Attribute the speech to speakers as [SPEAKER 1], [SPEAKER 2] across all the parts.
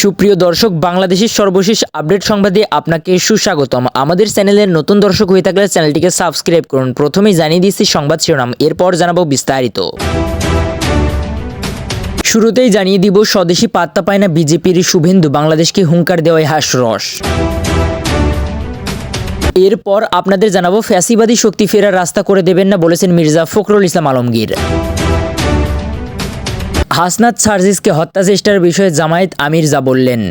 [SPEAKER 1] সুপ্রিয় দর্শক, বাংলাদেশের সর্বশেষ আপডেট সংবাদে আপনাকে সুস্বাগতম। আমাদের চ্যানেলের নতুন দর্শক হয়ে থাকলে চ্যানেলটিকে সাবস্ক্রাইব করুন। প্রথমেই জানিয়ে দিচ্ছি সংবাদ শিরোনাম, এরপর জানাবো বিস্তারিত। শুরুতেই জানিয়ে দিব, স্বদেশী পাত্তা পায় না বিজেপির শুভেন্দু, বাংলাদেশকে হুঙ্কার দেওয়ায় হাস্যরস। এরপর আপনাদের জানাবো, ফ্যাসিবাদী শক্তি ফেরার রাস্তা করে দেবেন না বলেছেন মির্জা ফখরুল ইসলাম আলমগীর। হাসনাত সার্জিসকে হত্যা চেষ্টার বিষয়ে জামায়াত আমির যা বললেন।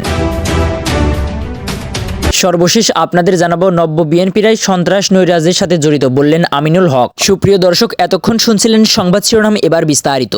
[SPEAKER 1] সর্বশেষ আপনাদের জানাবো, নব্য বিএনপিরাই সন্ত্রাস নৈরাজ্যের সাথে জড়িত বললেন আমিনুল হক। সুপ্রিয় দর্শক, এতক্ষণ শুনছিলেন সংবাদ শিরোনাম, এবার বিস্তারিত।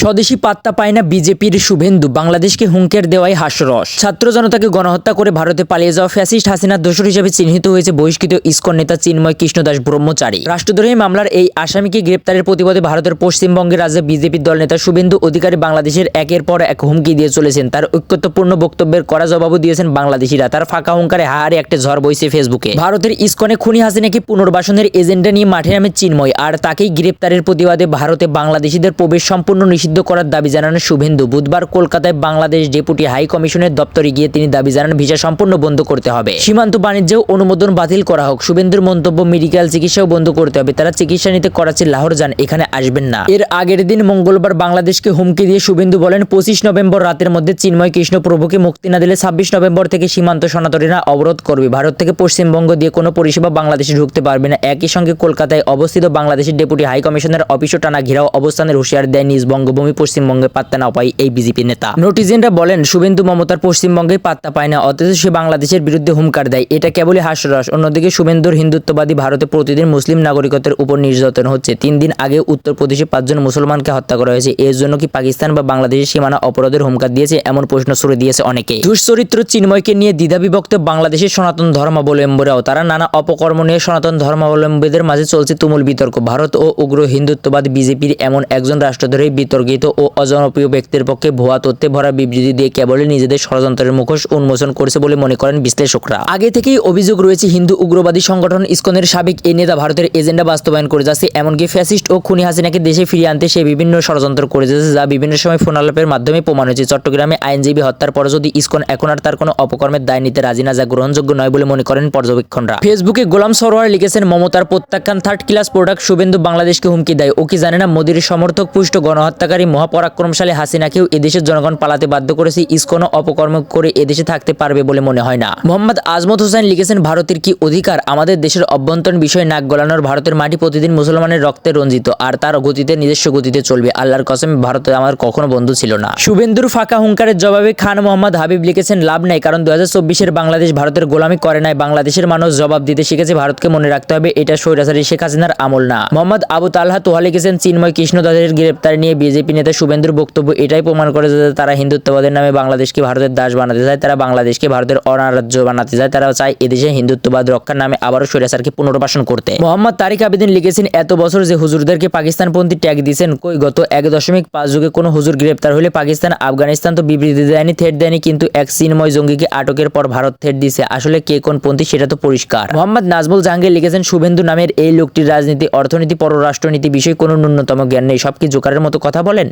[SPEAKER 1] স্বদেশী পাত্তা পায় না বিজেপির শুভেন্দু, বাংলাদেশকে হুঙ্কার দেওয়ায় হাস্যরস। ছাত্র জনতাকে গণহত্যা করে ভারতে পালিয়ে যাওয়া ফ্যাসিস্ট হাসিনার দোসর হিসেবে চিহ্নিত হয়েছে বহিষ্কৃত ইসকন নেতা চিন্ময় কৃষ্ণদাস ব্রহ্মচারী। রাষ্ট্রদ্রোহী মামলার এই আসামিকে গ্রেপ্তারের প্রতিবাদে ভারতের পশ্চিমবঙ্গের রাজ্যে বিজেপির দলনেতা শুভেন্দু অধিকারী বাংলাদেশের একের পর এক হুমকি দিয়ে চলেছেন। তার ঐক্যতাপূর্ণ বক্তব্যের কড়া জবাবও দিয়েছেন বাংলাদেশিরা। তার ফাঁকা হুঙ্কারে হাহারে একটা ঝড় বইছে ফেসবুকে। ভারতের ইসকনে খুনি হাসিনাকে পুনর্বাসনের এজেন্ডা নিয়ে মাঠে নামে চিন্ময়, আর তাকেই গ্রেপ্তারের প্রতিবাদে ভারতে বাংলাদেশিদের প্রবেশ সম্পূর্ণ নিষিদ্ধ করার দাবি জানান শুভেন্দু। বুধবার কলকাতায় বাংলাদেশ ডেপুটি হাই কমিশনের দপ্তরে গিয়ে তিনি দাবি জানান ভিসা সম্পূর্ণ বন্ধ করতে হবে, সীমান্ত বাণিজ্যেও অনুমোদন বাতিল করা হোক। শুভেন্দুর মন্তব্য, মেডিকেল চিকিৎসাও বন্ধ করতে হবে। তারা চিকিৎসা নিতে করাচির লাহোর যান, এখানে আসবেন না। এর আগের দিন মঙ্গলবার বাংলাদেশকে হুমকি দিয়ে শুভেন্দু বলেন, 25 নভেম্বর রাতের মধ্যে চিন্ময় কৃষ্ণ প্রভুকে মুক্তি না দিলে 26 নভেম্বর থেকে সীমান্ত সনাতনীরা অবরোধ করবে। ভারত থেকে পশ্চিমবঙ্গ দিয়ে কোনো পরিষেবা বাংলাদেশে ঢুকতে পারবে না। একই সঙ্গে কলকাতায় অবস্থিত বাংলাদেশের ডেপুটি হাই কমিশনের অফিসও টানা ঘেরাও অবস্থানের হুঁশিয়ার দেয় নিজ বঙ্গভূমি পশ্চিমবঙ্গে পাত্তা না পায় এই বিজেপি নেতা। নোটিজেনরা বলেন, শুভেন্দু মমতার পশ্চিমবঙ্গে পাত্তা পায় না, অথচ সে বাংলাদেশের বিরুদ্ধে হুঙ্কার দেয়। এটা কেবলই হাস্যরস। অন্যদিকে শুভেন্দুর হিন্দুত্ববাদী ভারতে প্রতিদিন মুসলিম নাগরিকদের উপর নির্যাতন হচ্ছে। 3 দিন আগে উত্তরপ্রদেশে 5 জন মুসলমানকে হত্যা করা হয়েছে। এর জন্য কি পাকিস্তান বা বাংলাদেশের সীমানা অপরাধের হুঙ্কার দিয়েছে? এমন প্রশ্ন ছুড়ে দিয়েছে অনেকে। দুশ্চরিত্র চিন্ময়কে নিয়ে দ্বিধাবিভক্ত বাংলাদেশের সনাতন ধর্মাবলম্বীরাও। তারা নানা অপকর্ম নিয়ে সনাতন ধর্মাবলম্বীদের মাঝে চলছে তুমুল বিতর্ক। ভারত ও উগ্র হিন্দুত্ববাদ বিজেপির এমন একজন রাষ্ট্রদ্রোহী বিতর্কিত ও অজনপ্রিয় ব্যক্তির পক্ষে ভুয়া তথ্যে ভরা বিবৃতি দিয়ে কেবলই নিজেদের ষড়যন্ত্রের মুখোশ উন্মোচন করেছে বলে মনে করেন বিশ্লেষকরা। আগে থেকেই অভিযোগ রয়েছে, হিন্দু উগ্রবাদী সংগঠন ইসকনের সাবেক এই নেতা ভারতের এজেন্ডা বাস্তবায়ন করে যাচ্ছে। এমনকি ফ্যাসিস্ট ও খুনি হাসিনাকে দেশে ফিরিয়ে আনতে সে বিভিন্ন ষড়যন্ত্র করে যাচ্ছে, যা বিভিন্ন সময় ফোনালাপের মাধ্যমে প্রমাণ হয়েছে। চট্টগ্রামে আইনজীবী হত্যার পর যদি ইসকন এখন আর তার কোনো অপকর্মের দায় নিতে রাজি না, যা গ্রহণযোগ্য নয় বলে মনে করেন পর্যবেক্ষণরা। ফেসবুকে গোলাম সরোয়ার লিখেছেন, মমতার প্রত্যাখ্যান থার্ড ক্লাস প্রোডাক্ট। শুভেন্দু বাংলাদেশকে হুমকি দেয়। ও কি জানে না, মোদির সমর্থক পুষ্ট গণহত্যাকারী মহাপরাক্রমশালী হাসিনাকেও এদেশের জনগণ পালাতে বাধ্য করেছে। ইসকনও অপকর্ম করে এদেশে থাকতে পারবে বলে মনে হয় না। মোহাম্মদ আজমত হোসেন লিখেছেন, ভারতের কি অধিকার আমাদের দেশের অভ্যন্তরীণ বিষয়ে নাক গলানোর? ভারতের মাটি প্রতিদিন মুসলমানের রক্তে রঞ্জিত, আর তার গতিতে নিজস্ব গতিতে চলবে। আল্লাহর কসম, ভারত আমার কখনো বন্ধু ছিল না। শুভেন্দুর ফাঁকা হুঙ্কারের জবাবে খান মোহাম্মদ হাবিব লিখেছেন, লাভ নাই, কারণ 2024-এর বাংলাদেশ ভারতের গোলামি করে নাই। বাংলাদেশের মানুষ জবাব দিতে শিখেছে। ভারতকে মনে রাখতে হবে, এটা স্বৈরাচারী শেখ হাসিনার আমল না। মোহাম্মদ আবু তালহা তোহা লিখেছেন, চিন্ময় কৃষ্ণদাসের গ্রেপ্তার নিয়ে বিজেপি নেতা শুভেন্দুর বক্তব্য এটাই প্রমাণ করে যে তারা হিন্দুত্ববাদের নামে বাংলাদেশকে ভারতের দাস বানাতে চায়। তারা বাংলাদেশকে ভারতের অনারাজ্য বানাতে চায়। তারা চায় এদেশে হিন্দুত্ববাদ রক্ষার নামে আবারও স্বৈরাচারকে পুনর্বাসন করতে। মোহাম্মদ তারিক আবেদিন লিখেছেন, এত বছর যে হুজুরদেরকে পাকিস্তানপন্থী ট্যাগ দিয়েছেন, কই গত 1.5 যুগে কোনো হুজুর গ্রেপ্তার হলে পাকিস্তান আফগানিস্তান তো বিবৃতি দেয়নি, থ্রেট দেয়নি, কিন্তু এক চিন্ময় জঙ্গিকে আটকের পর ভারত থ্রেট দিয়েছে। আসলে কে কোন পন্থী সেটা তো পরিষ্কার। মোহাম্মদ নাজমুল জাহাঙ্গীর লিখেছেন, শুভেন্দু নামের এই লোকটির রাজনীতি, অর্থনীতি, পররাষ্ট্রনীতি বিষয়ে কোনো ন্যূনতম জ্ঞান নেই। সব কি জোকারের মতো কথা বলেন?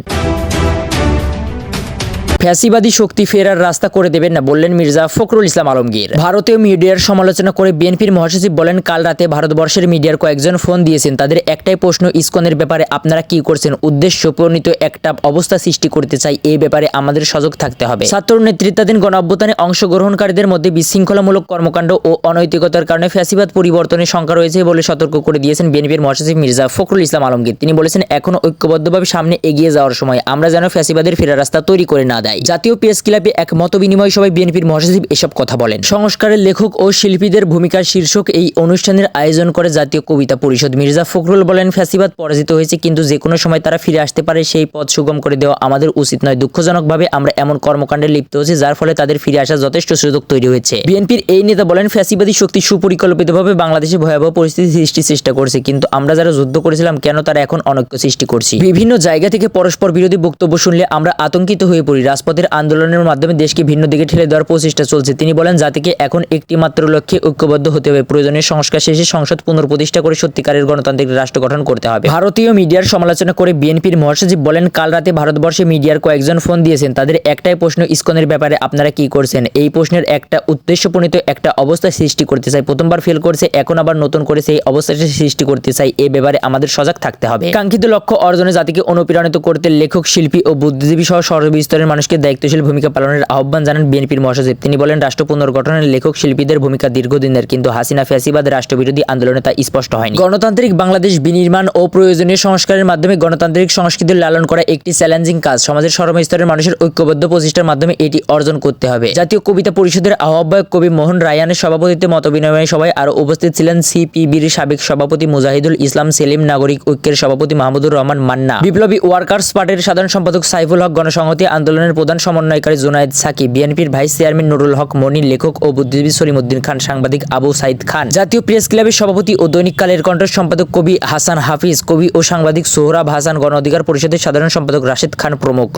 [SPEAKER 1] ফ্যাসিবাদী শক্তি ফেরার রাস্তা করে দেবেন না বললেন মির্জা ফখরুল ইসলাম আলমগীর। ভারতীয় মিডিয়ার সমালোচনা করে বিএনপির মহাসচিব বলেন, কাল রাতে ভারতবর্ষের মিডিয়ার কয়েকজন ফোন দিয়েছেন। তাদের একটাই প্রশ্ন, ইসকনের ব্যাপারে আপনারা কি করছেন? উদ্দেশ্য প্রণীত একটা অবস্থা সৃষ্টি করতে চাই। এই ব্যাপারে আমাদের সজাগ থাকতে হবে। ছাত্র নেতৃত্বাধীন গণ অভ্যুত্থানে অংশগ্রহণকারীদের মধ্যে বিশৃঙ্খলামূলক কর্মকাণ্ড ও অনৈতিকতার কারণে ফ্যাসিবাদ পরিবর্তনের শঙ্কা রয়েছে বলে সতর্ক করে দিয়েছেন বিএনপির মহাসচিব মির্জা ফখরুল ইসলাম আলমগীর। তিনি বলেছেন, এখনো ঐক্যবদ্ধভাবে সামনে এগিয়ে যাওয়ার সময়। আমরা যেন ফ্যাসিবাদের ফেরার রাস্তা তৈরি করে না দেয়। জাতীয় প্রেস ক্লাবে এক মত বিনিময় সভায় বিএনপির মহাসচিব এসব কথা বলেন। সংস্কারের লেখক ও শিল্পীদের ভূমিকার শীর্ষক এই অনুষ্ঠানের আয়োজন করে জাতীয় কবিতা পরিষদ। মির্জা ফখরুল বলেন, ফ্যাসিবাদ পরাজিত হয়েছে, কিন্তু যে কোনো সময় তারা ফিরে আসতে পারে। সেই পথ সুগম করে দেওয়া আমাদের উচিত নয়। দুঃখজনকভাবে আমরা এমন কর্মকাণ্ডে লিপ্ত হয়েছি যার ফলে তাদের ফিরে আসার যথেষ্ট সুযোগ তৈরি হয়েছে। বিএনপির এই নেতা বলেন, ফ্যাসিবাদী শক্তি সুপরিকল্পিতভাবে বাংলাদেশে ভয়াবহ পরিস্থিতি সৃষ্টির চেষ্টা করছে, কিন্তু আমরা যারা যুদ্ধ করেছিলাম কেন তারা এখন অনৈক্য সৃষ্টি করছি? বিভিন্ন জায়গা থেকে পরস্পর বিরোধী বক্তব্য শুনলে আমরা আতঙ্কিত হয়ে পড়ি। রাজপথের আন্দোলনের মাধ্যমে দেশকে ভিন্ন দিকে ঠেলে দেওয়ার প্রচেষ্টা চলছে। তিনি বলেন, জাতিকে এখন একটি মাত্র লক্ষ্যে ঐক্যবদ্ধ হতে হবে। প্রয়োজনীয় সংস্কার শেষে সংসদ পুনঃপ্রতিষ্ঠা করে সত্যিকারের গণতান্ত্রিক রাষ্ট্র গঠন করতে হবে। ভারতীয় মিডিয়ার সমালোচনা করে বিএনপির মহাসচিব বলেন, কাল রাতে ভারতবর্ষে মিডিয়ার কয়েকজন ফোন দিয়েছেন। তাদের একটাই প্রশ্ন, ইসকনের ব্যাপারে আপনারা কি করছেন? এই প্রশ্নের একটা উদ্দেশ্যপ্রণীত একটা অবস্থা সৃষ্টি করতে চাই। প্রথমবার ফেল করছে, এখন আবার নতুন করে সেই অবস্থাটা সৃষ্টি করতে চাই। এ ব্যাপারে আমাদের সজাগ থাকতে হবে। কাঙ্ক্ষিত লক্ষ্য অর্জনে জাতিকে অনুপ্রাণিত করতে লেখক, শিল্পী ও বুদ্ধিজীবী সহ সর্বস্তরের মানুষকে দায়িত্বশীল ভূমিকা পালনের আহ্বান জানান বিএনপির মহাসচিব। তিনি বলেন, রাষ্ট্র পুনর্গঠনের লেখক শিল্পীদের ভূমিকা দীর্ঘদিনের, কিন্তু হাসিনা ফ্যাসিবাদ রাষ্ট্রবিরোধী আন্দোলনে তা স্পষ্ট হয়নি। গণতান্ত্রিক বাংলাদেশ বিনির্মাণ ও প্রয়োজনীয় সংস্কারের মাধ্যমে গণতান্ত্রিক সংস্কৃতি লালন করা একটি চ্যালেঞ্জিং কাজ। সমাজের সর্বস্তরের মানুষের ঐক্যবদ্ধ প্রচেষ্টার মাধ্যমে এটি অর্জন করতে হবে। জাতীয় কবিতা পরিষদের আহ্বায়ক কবি মোহন রায়ানের সভাপতিত্বে মতবিনিময় সভায় আরও উপস্থিত ছিলেন সিপিবির সাবেক সভাপতি মুজাহিদুল ইসলাম সেলিম, নাগরিক ঐক্যের সভাপতি মাহমুদুর রহমান মান্না, বিপ্লবী ওয়ার্কার্স পার্টির সাধারণ সম্পাদক সাইফুল হক, গণসংহতি আন্দোলনের প্রধান সমন্বয়কারী জুনায়েদ সাকি, বিএনপির ভাইস চেয়ারম্যান নুরুল হক মনি, লেখক ও বুদ্ধিজীবী সলিমউদ্দিন খান, সাংবাদিক আবু সাইদ খান, জাতীয় প্রেস ক্লাবের সভাপতি ও দৈনিক কালের কণ্ঠ সম্পাদক কবি হাসান হাফিজ, কবি ও সাংবাদিক সোহরাব হাসান, গণ অধিকার পরিষদের সাধারণ সম্পাদক রাশেদ খান প্রমুখ।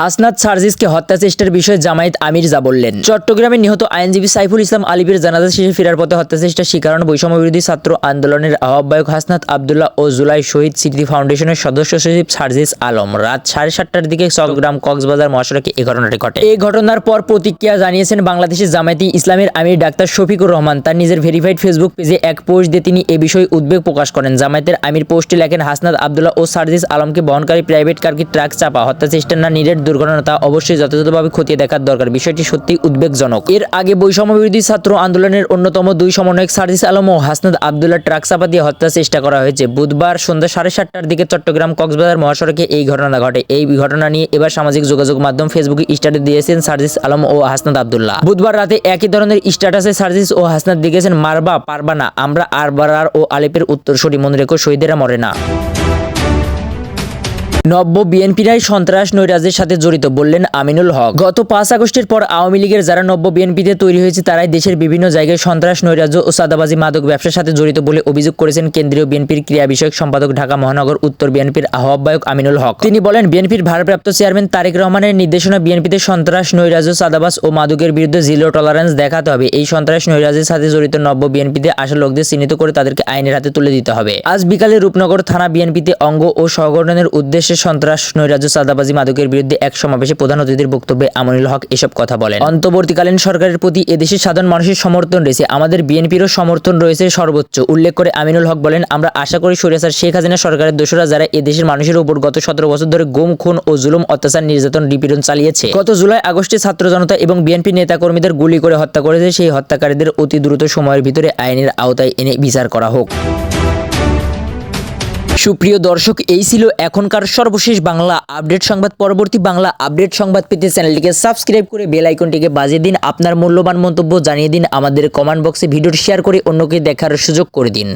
[SPEAKER 1] হাসনাত সার্জিসকে হত্যা চেষ্টার বিষয়ে জামায়াত আমির যা বললেন। চট্টগ্রামে নিহত আইনজীবী সাইফুল ইসলাম আলিবের জানাজা শেষে ফেরার পথে হত্যা চেষ্টার শিকার বৈষম্য বিরোধী ছাত্র আন্দোলনের আহ্বায়ক হাসনাত আব্দুল্লাহ ও জুলাই শহীদ স্মৃতি ফাউন্ডেশনের সদস্য সচিব সার্জিস আলম। রাত 7:30টার দিকে চট্টগ্রাম কক্সবাজার মহাসড়কে এই ঘটনাটি ঘটে। এই ঘটনার পর প্রতিক্রিয়া জানিয়েছেন বাংলাদেশের জামায়াতে ইসলামের আমির ডাক্তার শফিকুর রহমান। তার নিজের ভেরিফাইড ফেসবুক পেজে এক পোস্ট দিয়ে তিনি এ বিষয়ে উদ্বেগ প্রকাশ করেন। জামায়াতের আমির পোস্টে লেখেন, হাসনাত আব্দুল্লাহ ও সার্জিস আলমকে বহনকারী প্রাইভেট কারকে ট্রাক চাপা হত্যা চেষ্টা না নিরেট দুর্ঘটনা, তা অবশ্যই যথাযথভাবে খতিয়ে দেখার দরকার। বিষয়টি সত্যি উদ্বেগজনক। এর আগে বৈষম্য বিরোধী ছাত্র আন্দোলনের অন্যতম দুই সমন্বয়ক সার্জিস আলম ও হাসনাত আব্দুল্লাহ ট্রাক চাপা দিয়ে হত্যার চেষ্টা করা হয়েছে। বুধবার সন্ধ্যা 7:30টার দিকে চট্টগ্রাম কক্সবাজার মহাসড়কে এই ঘটনা ঘটে। এই ঘটনা নিয়ে এবার সামাজিক যোগাযোগ মাধ্যম ফেসবুকে স্ট্যাটাস দিয়েছেন সার্জিস আলম ও হাসনাত আব্দুল্লাহ। বুধবার রাতে একই ধরনের স্ট্যাটাসে সার্জিস ও হাসনাত লিখেছেন, মারবা পারবা না, আমরা আরবারার ও আলিপের উত্তরসূরি, মনে রেখো শহীদেরা মরে না। নব্য বিএনপিরাই সন্ত্রাস নৈরাজ্যের সাথে জড়িত বললেন আমিনুল হক। গত 5 আগস্টের পর আওয়ামী লীগের যারা নব্য বিএনপিতে তৈরি হয়েছে তারাই দেশের বিভিন্ন জায়গায় সন্ত্রাস নৈরাজ্য ও চাঁদাবাজি মাদক ব্যবসার সাথে জড়িত বলে অভিযোগ করেছেন কেন্দ্রীয় বিএনপির ক্রীড়া বিষয়ক সম্পাদক, ঢাকা মহানগর উত্তর বিএনপির আহ্বায়ক আমিনুল হক। তিনি বলেন, বিএনপির ভারপ্রাপ্ত চেয়ারম্যান তারেক রহমানের নির্দেশনা বিএনপিতে সন্ত্রাস নৈরাজ্য, চাঁদাবাজ ও মাদকের বিরুদ্ধে জিরো টলারেন্স দেখাতে হবে। এই সন্ত্রাস নৈরাজ্যের সাথে জড়িত নব্য বিএনপিতে আসা লোকদের চিহ্নিত করে তাদেরকে আইনের হাতে তুলে দিতে হবে। আজ বিকালে রূপনগর থানা বিএনপিতে অঙ্গ ও সংগঠনের উদ্দেশ্যে সন্ত্রাস নৈরাজ্য, চাঁদাবাজি মাদকের বিরুদ্ধে এক সমাবেশে প্রধান অতিথির বক্তব্যে আমিনুল হক এসব কথা বলেন। অন্তর্বর্তীকালীন সরকারের প্রতি এদেশের সাধারণ মানুষের সমর্থন রয়েছে, আমাদের বিএনপিরও সমর্থন রয়েছে সর্বোচ্চ। উল্লেখ করে আমিনুল হক বলেন, আমরা আশা করি স্বৈরাচার শেখ হাসিনা সরকারের দোসররা যারা এদেশের মানুষের উপর গত 17 বছর ধরে গুম, খুন ও জুলুম, অত্যাচার, নির্যাতন, নিপীড়ন চালিয়েছে, গত জুলাই আগস্টে ছাত্র জনতা এবং বিএনপি নেতাকর্মীদের গুলি করে হত্যা করেছে, সেই হত্যাকারীদের অতি দ্রুত সময়ের ভিতরে আইনের আওতায় এনে বিচার করা হোক। সুপ্রিয় দর্শক, এই ছিল এখনকার সর্বশেষ বাংলা আপডেট সংবাদ। পরবর্তী বাংলা আপডেট সংবাদ পেতে চ্যানেলটিকে সাবস্ক্রাইব করে বেল আইকনটিকে বাজিয়ে দিন। আপনার মূল্যবান মন্তব্য জানিয়ে দিন আমাদের কমেন্ট বক্সে, ভিডিওটি শেয়ার করে অন্যকে দেখার সুযোগ করে দিন।